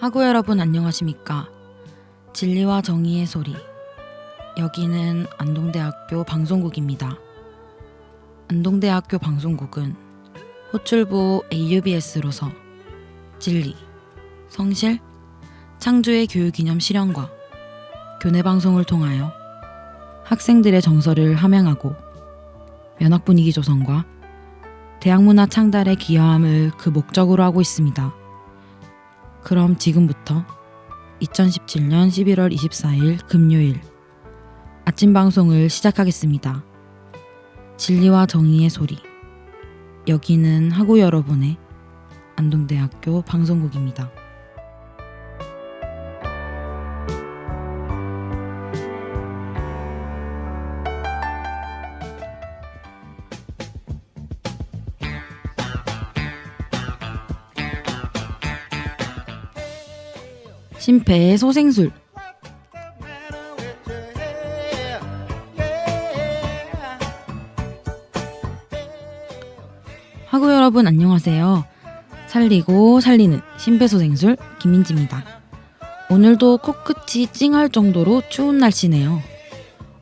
하구 여러분 안녕하십니까? 진리와 정의의 소리. 여기는 안동대학교 방송국입니다. 안동대학교 방송국은 호출부 AUBS로서 진리, 성실, 창조의 교육이념 실현과 교내방송을 통하여 학생들의 정서를 함양하고 면학분위기 조성과 대학문화 창달에 기여함을 그 목적으로 하고 있습니다. 그럼 지금부터 2017년 11월 24일 금요일 아침 방송을 시작하겠습니다. 진리와 정의의 소리. 여기는 하구 여러분의 안동대학교 방송국입니다. 심폐의 소생술. 하구 여러분 안녕하세요. 살리고 살리는 심폐소생술 김민지입니다. 오늘도 코끝이 찡할 정도로 추운 날씨네요.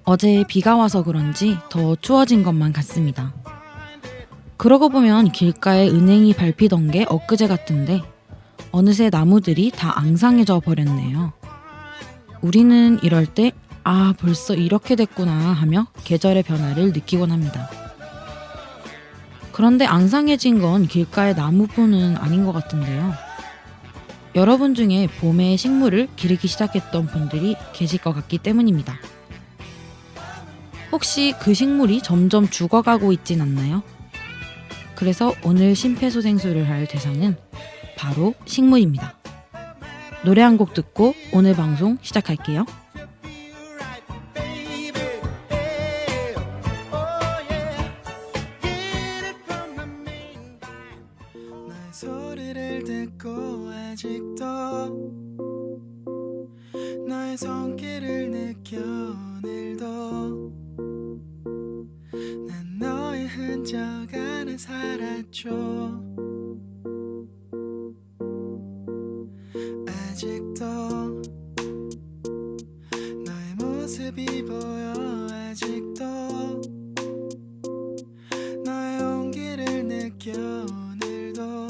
어제 비가 와서 그런지 더 추워진 것만 같습니다. 그러고 보면 길가에 은행이 밟히던 게 엊그제 같은데 어느새 나무들이 다 앙상해져 버렸네요. 우리는 이럴 때 벌써 이렇게 됐구나 하며 계절의 변화를 느끼곤 합니다. 그런데 앙상해진 건 길가의 나무뿐은 아닌 것 같은데요. 여러분 중에 봄에 식물을 기르기 시작했던 분들이 계실 것 같기 때문입니다. 혹시 그 식물이 점점 죽어가고 있진 않나요? 그래서 오늘 심폐소생술을 할 대상은 바로 식물입니다. 노래 한 곡 듣고 오늘 방송 시작할게요. 나의 소리를 듣고 아직도 너의 손길을 느껴 오늘도 난 너의 흔적 안에 살았죠. 아직도 너의 모습이 보여. 아직도 너의 온기를 느껴. 오늘도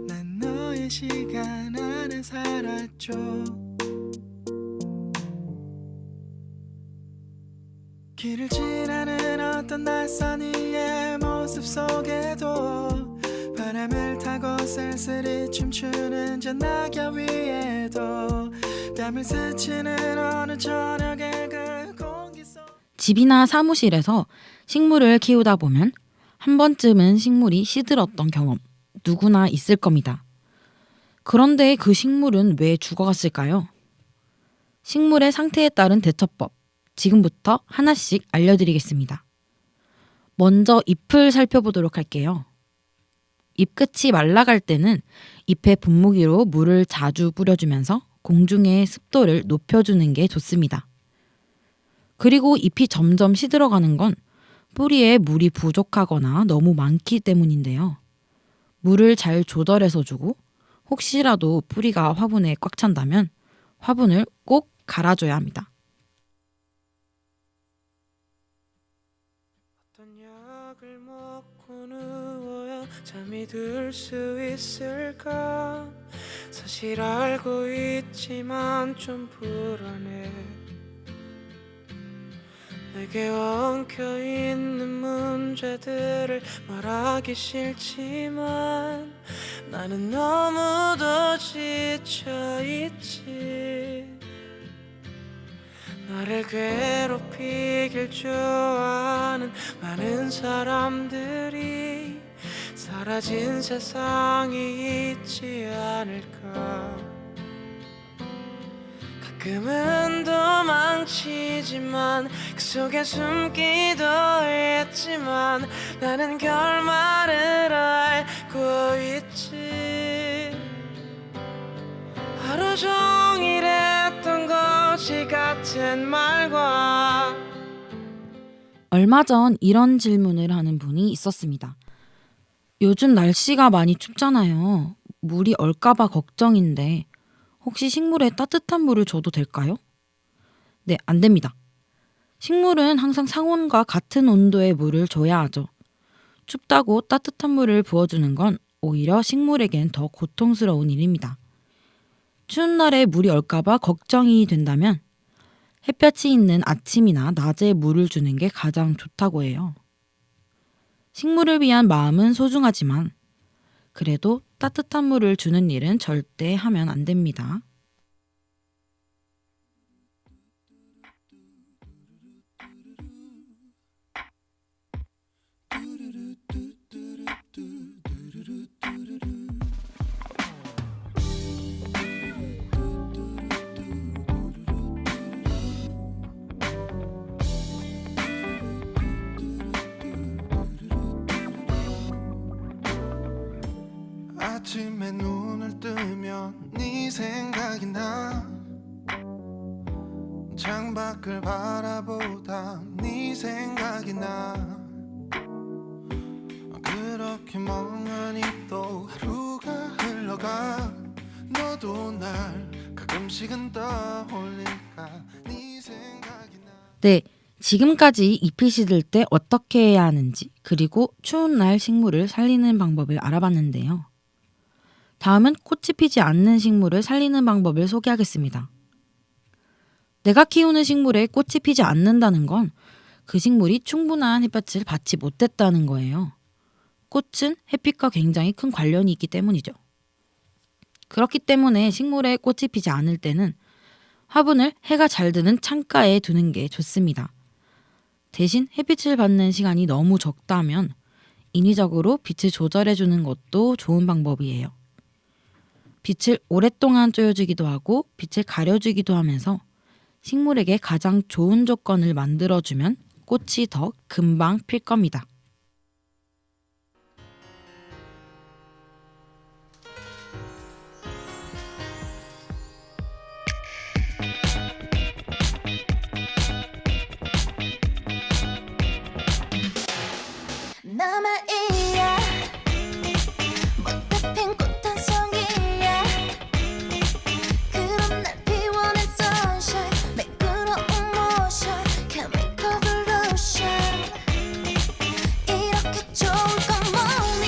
난 너의 시간 안에 살았죠. 길을 지나는 어떤 낯선 이의 모습 속에도 바람을 타고 쓸쓸히 춤추는 저 낙엽 위에도 땀을 스치는 어느 저녁의 그 공기 속 집이나 사무실에서 식물을 키우다 보면 한 번쯤은 식물이 시들었던 경험 누구나 있을 겁니다. 그런데 그 식물은 왜 죽어갔을까요? 식물의 상태에 따른 대처법 지금부터 하나씩 알려드리겠습니다. 먼저 잎을 살펴보도록 할게요. 잎 끝이 말라갈 때는 잎에 분무기로 물을 자주 뿌려주면서 공중의 습도를 높여주는 게 좋습니다. 그리고 잎이 점점 시들어가는 건 뿌리에 물이 부족하거나 너무 많기 때문인데요. 물을 잘 조절해서 주고 혹시라도 뿌리가 화분에 꽉 찬다면 화분을 꼭 갈아줘야 합니다. 어떤 약을 먹고 누워야 잠이 들 수 있을까. 사실 알고 있지만 좀 불안해. 내게 엉켜있는 문제들을 말하기 싫지만 나는 너무도 지쳐있지. 나를 괴롭히길 좋아하는 많은 사람들이 사라진 세상이 있지 않을까. 가끔은 도망치지만 그 속에 숨기도 했지만 나는 결말을 알고 있지. 하루 종일 했던 거지 같은 말과 얼마 전 이런 질문을 하는 분이 있었습니다. 요즘 날씨가 많이 춥잖아요. 물이 얼까봐 걱정인데 혹시 식물에 따뜻한 물을 줘도 될까요? 네, 안 됩니다. 식물은 항상 상온과 같은 온도의 물을 줘야 하죠. 춥다고 따뜻한 물을 부어주는 건 오히려 식물에겐 더 고통스러운 일입니다. 추운 날에 물이 얼까봐 걱정이 된다면 햇볕이 있는 아침이나 낮에 물을 주는 게 가장 좋다고 해요. 식물을 위한 마음은 소중하지만 그래도 따뜻한 물을 주는 일은 절대 하면 안 됩니다. 아침에 눈을 뜨면 네 생각이 나. 창밖을 바라보다 네 생각이 나. 그렇게 멍하니 또 하루가 흘러가. 너도 날 가끔씩은 떠올릴까. 네 생각이 나. 네, 지금까지 잎이 시들 때 어떻게 해야 하는지 그리고 추운 날 식물을 살리는 방법을 알아봤는데요. 다음은 꽃이 피지 않는 식물을 살리는 방법을 소개하겠습니다. 내가 키우는 식물에 꽃이 피지 않는다는 건 그 식물이 충분한 햇볕을 받지 못했다는 거예요. 꽃은 햇빛과 굉장히 큰 관련이 있기 때문이죠. 그렇기 때문에 식물에 꽃이 피지 않을 때는 화분을 해가 잘 드는 창가에 두는 게 좋습니다. 대신 햇빛을 받는 시간이 너무 적다면 인위적으로 빛을 조절해 주는 것도 좋은 방법이에요. 빛을 오랫동안 쬐어주기도 하고 빛을 가려주기도 하면서 식물에게 가장 좋은 조건을 만들어주면 꽃이 더 금방 필 겁니다. 나만이야 못다 핀 꽃 한 송이야. 그런 날 피워낸 sunshine 매끄러운 motion chemical pollution. 이렇게 좋을 건 뭐니.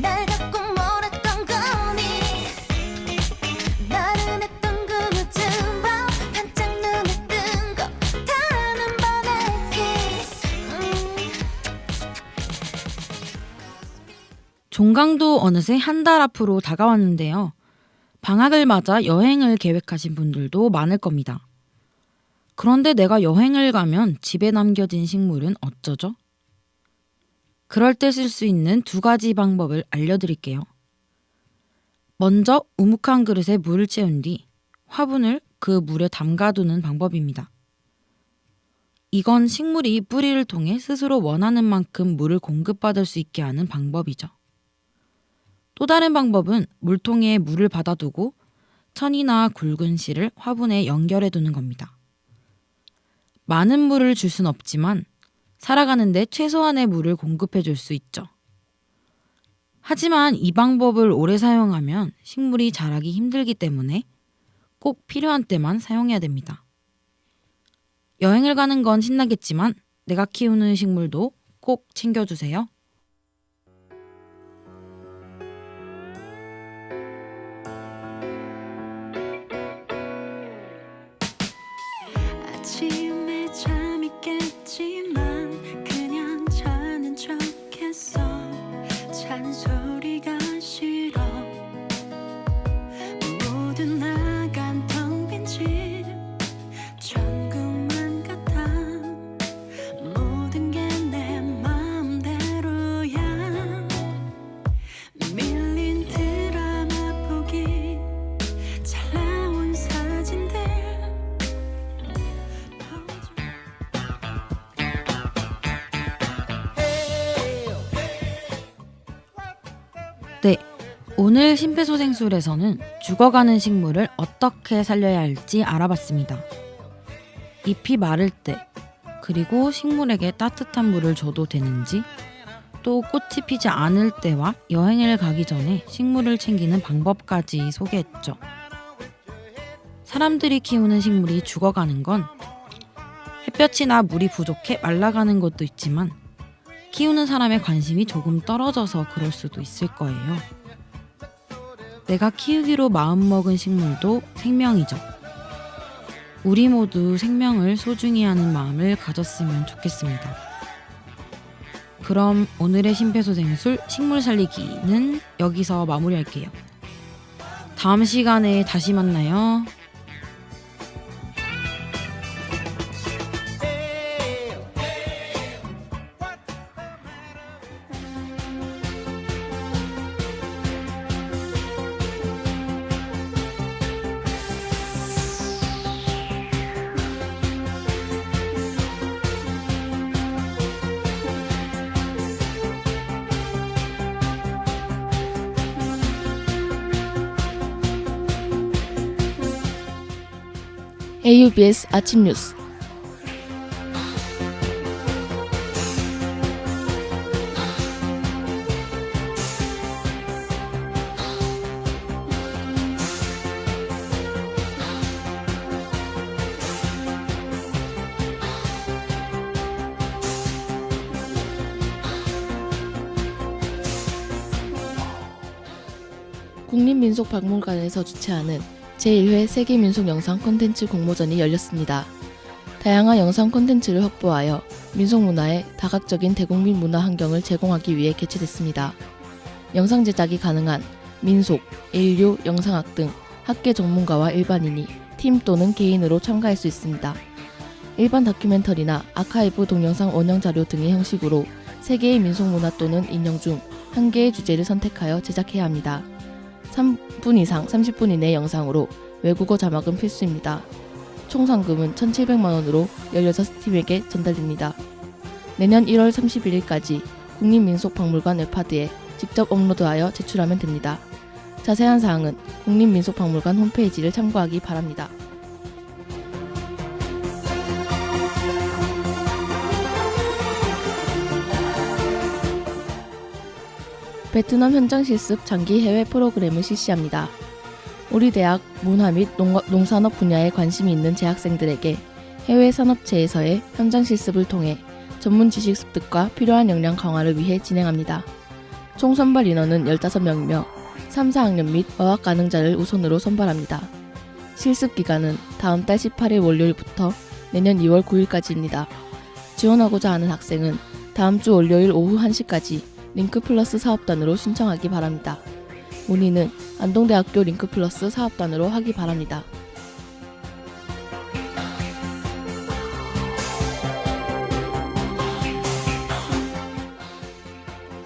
날 갖고 뭘 했던 거니. 나른했던 그 늦은 밤 반짝 눈에 뜬 거 다는 번의 kiss. 종강도 어느새 한 달 앞으로 다가왔는데요. 방학을 맞아 여행을 계획하신 분들도 많을 겁니다. 그런데 내가 여행을 가면 집에 남겨진 식물은 어쩌죠? 그럴 때 쓸 수 있는 2가지 방법을 알려드릴게요. 먼저 우묵한 그릇에 물을 채운 뒤 화분을 그 물에 담가두는 방법입니다. 이건 식물이 뿌리를 통해 스스로 원하는 만큼 물을 공급받을 수 있게 하는 방법이죠. 또 다른 방법은 물통에 물을 받아두고 천이나 굵은 실을 화분에 연결해 두는 겁니다. 많은 물을 줄 순 없지만 살아가는데 최소한의 물을 공급해 줄 수 있죠. 하지만 이 방법을 오래 사용하면 식물이 자라기 힘들기 때문에 꼭 필요한 때만 사용해야 됩니다. 여행을 가는 건 신나겠지만 내가 키우는 식물도 꼭 챙겨주세요. 아침에 잠이 깼지만 그냥 자는 척했어. 잔소리가 싫어. 모두 나간 텅 빈 집 천국만 같아. 모든 게 내 마음대로야. 밀린 드라마 보기 잘 나온 사진들. 네, 오늘 심폐소생술에서는 죽어가는 식물을 어떻게 살려야 할지 알아봤습니다. 잎이 마를 때, 그리고 식물에게 따뜻한 물을 줘도 되는지, 또 꽃이 피지 않을 때와 여행을 가기 전에 식물을 챙기는 방법까지 소개했죠. 사람들이 키우는 식물이 죽어가는 건 햇볕이나 물이 부족해 말라가는 것도 있지만 키우는 사람의 관심이 조금 떨어져서 그럴 수도 있을 거예요. 내가 키우기로 마음먹은 식물도 생명이죠. 우리 모두 생명을 소중히 하는 마음을 가졌으면 좋겠습니다. 그럼 오늘의 심폐소생술 식물 살리기는 여기서 마무리할게요. 다음 시간에 다시 만나요. AUBS 아침 뉴스. 국립민속박물관에서 주최하는 제1회 세계민속영상 콘텐츠 공모전이 열렸습니다. 다양한 영상 콘텐츠를 확보하여 민속문화의 다각적인 대국민 문화 환경을 제공하기 위해 개최됐습니다. 영상 제작이 가능한 민속, 인류, 영상학 등 학계 전문가와 일반인이 팀 또는 개인으로 참가할 수 있습니다. 일반 다큐멘터리나 아카이브 동영상 원형 자료 등의 형식으로 3개의 민속문화 또는 인형 중 1개의 주제를 선택하여 제작해야 합니다. 3분 이상 30분 이내 영상으로 외국어 자막은 필수입니다. 총 상금은 1,700만 원으로 16팀에게 전달됩니다. 내년 1월 31일까지 국립민속박물관 웹하드에 직접 업로드하여 제출하면 됩니다. 자세한 사항은 국립민속박물관 홈페이지를 참고하기 바랍니다. 베트남 현장 실습 장기 해외 프로그램을 실시합니다. 우리 대학 문화 및 농산업 분야에 관심이 있는 재학생들에게 해외 산업체에서의 현장 실습을 통해 전문 지식 습득과 필요한 역량 강화를 위해 진행합니다. 총 선발 인원은 15명이며 3, 4학년 및 어학 가능자를 우선으로 선발합니다. 실습 기간은 다음 달 18일 월요일부터 내년 2월 9일까지입니다. 지원하고자 하는 학생은 다음 주 월요일 오후 1시까지 링크플러스 사업단으로 신청하기 바랍니다. 문의는 안동대학교 링크플러스 사업단으로 하기 바랍니다.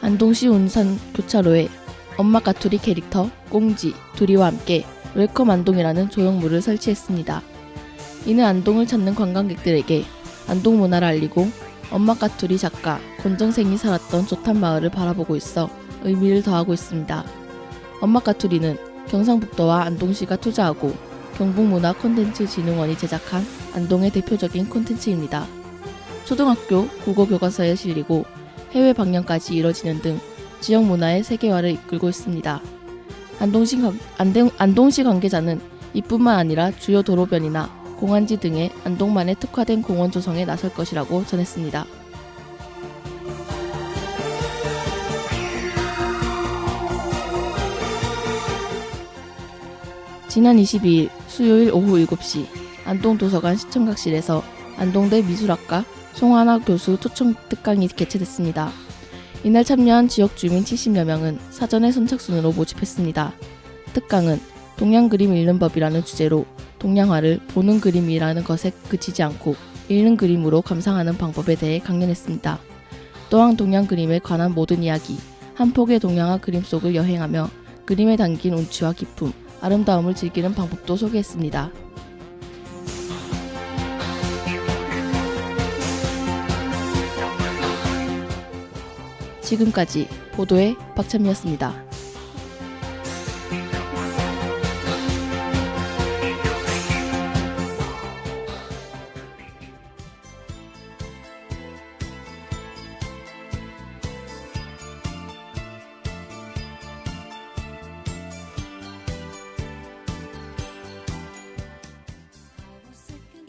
안동시 운산 교차로에 엄마 까투리 캐릭터 꽁지, 두리와 함께 웰컴 안동이라는 조형물을 설치했습니다. 이는 안동을 찾는 관광객들에게 안동 문화를 알리고 엄마 까투리 작가 권정생이 살았던 조탄마을을 바라보고 있어 의미를 더하고 있습니다. 엄마 까투리는 경상북도와 안동시가 투자하고 경북문화콘텐츠진흥원이 제작한 안동의 대표적인 콘텐츠입니다. 초등학교 국어교과서에 실리고 해외 방영까지 이뤄지는 등 지역 문화의 세계화를 이끌고 있습니다. 안동시 관계자는 이뿐만 아니라 주요 도로변이나 공안지 등의 안동만의 특화된 공원 조성에 나설 것이라고 전했습니다. 지난 22일 수요일 오후 7시 안동도서관 시청각실에서 안동대 미술학과 송하나 교수 초청 특강이 개최됐습니다. 이날 참여한 지역 주민 70여 명은 사전에 선착순으로 모집했습니다. 특강은 동양 그림 읽는 법이라는 주제로 동양화를 보는 그림이라는 것에 그치지 않고 읽는 그림으로 감상하는 방법에 대해 강연했습니다. 또한 동양 그림에 관한 모든 이야기, 한 폭의 동양화 그림 속을 여행하며 그림에 담긴 운치와 기품, 아름다움을 즐기는 방법도 소개했습니다. 지금까지 보도의 박찬미였습니다.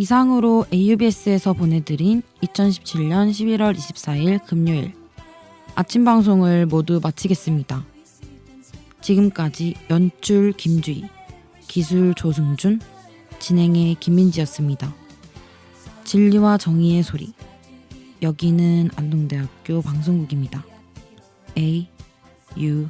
이상으로 AUBS에서 보내드린 2017년 11월 24일 금요일 아침 방송을 모두 마치겠습니다. 지금까지 연출 김주희, 기술 조승준, 진행의 김민지였습니다. 진리와 정의의 소리. 여기는 안동대학교 방송국입니다. AUBS